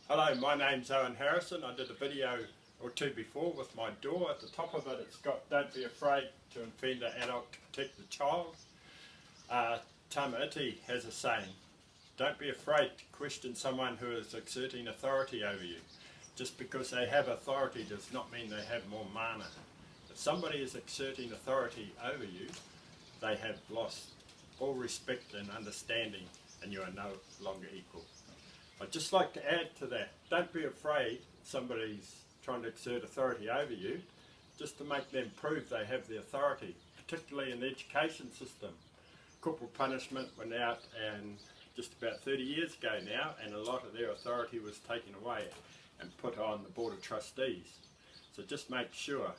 Hello, my name's Owen Harrison. I did a video or two before with my door. At the top of it, it's got "Don't be afraid to offend an adult to protect the child." Tama Iti has a saying, "Don't be afraid to question someone who is exerting authority over you. Just because they have authority does not mean they have more mana. If somebody is exerting authority over you, they have lost all respect and understanding, and you are no longer equal." I'd just like to add to that, don't be afraid somebody's trying to exert authority over you, just to make them prove they have the authority, particularly in the education system. Corporal punishment went out and just about 30 years ago now, and a lot of their authority was taken away and put on the Board of Trustees. So just make sure,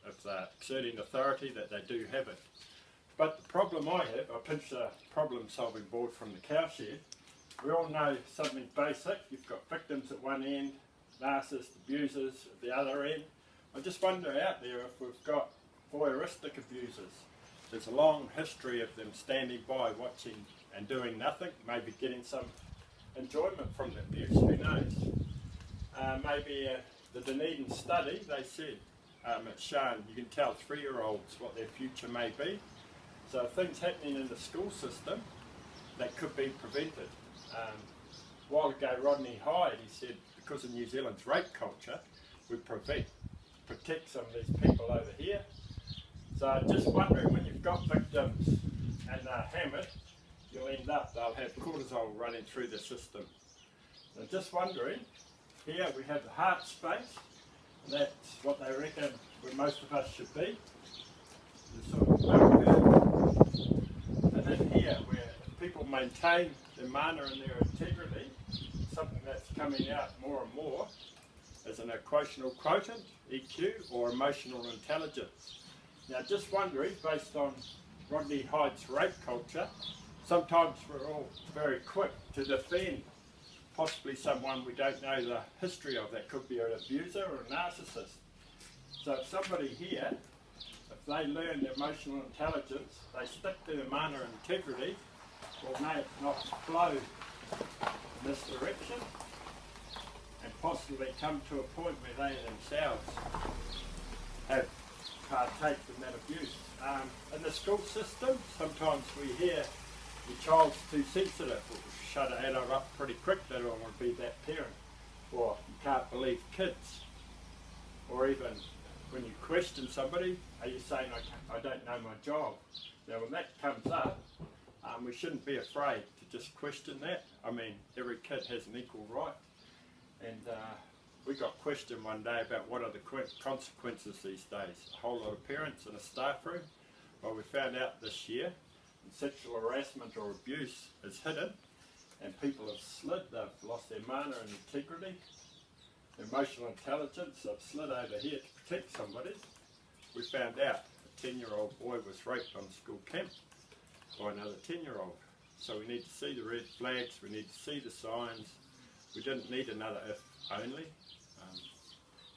if they're exerting authority, that they do have it. But the problem I have, I pinched a problem solving board from the cowshed. We all know something basic. You've got victims at one end, narcissists, abusers at the other end. I just wonder out there if we've got voyeuristic abusers. There's a long history of them standing by watching and doing nothing, maybe getting some enjoyment from the abuse, who knows. Maybe the Dunedin study, they said it's shown you can tell 3-year-olds what their future may be. So things happening in the school system that could be prevented. A while ago, Rodney Hyde, he said, because of New Zealand's rape culture, we protect some of these people over here. So just wondering, when you've got victims and they're hammered, you'll end up, they'll have cortisol running through the system. So just wondering, here we have the heart space, and that's what they reckon where most of us should be. The sort of, and then here, where people maintain their mana and their integrity, something that's coming out more and more as an emotional quotient, EQ, or emotional intelligence. Now just wondering, based on Rodney Hyde's rape culture, sometimes we're all very quick to defend possibly someone we don't know the history of. That could be an abuser or a narcissist. So if somebody here, if they learn their emotional intelligence, they stick to their mana and integrity, or may it not flow in this direction and possibly come to a point where they themselves have partaked in that abuse. In the school system, sometimes we hear your child's too sensitive, or shut an adult up pretty quick, they don't want to be that parent, or you can't believe kids, or even when you question somebody, are you saying I don't know my job? Now when that comes up, we shouldn't be afraid to just question that. I mean, every kid has an equal right. And we got questioned one day about what are the consequences these days. A whole lot of parents in a staff room. Well, we found out this year sexual harassment or abuse is hidden, and people have slid, they've lost their mana and integrity, emotional intelligence, they've slid over here to protect somebody. We found out a 10-year-old boy was raped on school camp by another 10-year-old. So we need to see the red flags, we need to see the signs. We didn't need another if only.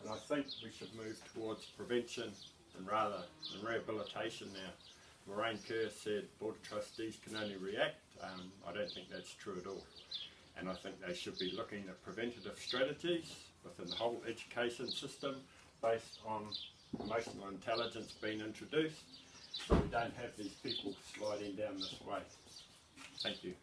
And I think we should move towards prevention and rather than rehabilitation now. Lorraine Kerr said Board of Trustees can only react. I don't think that's true at all. And I think they should be looking at preventative strategies within the whole education system based on emotional intelligence being introduced, so we don't have these people sliding down this way. Thank you.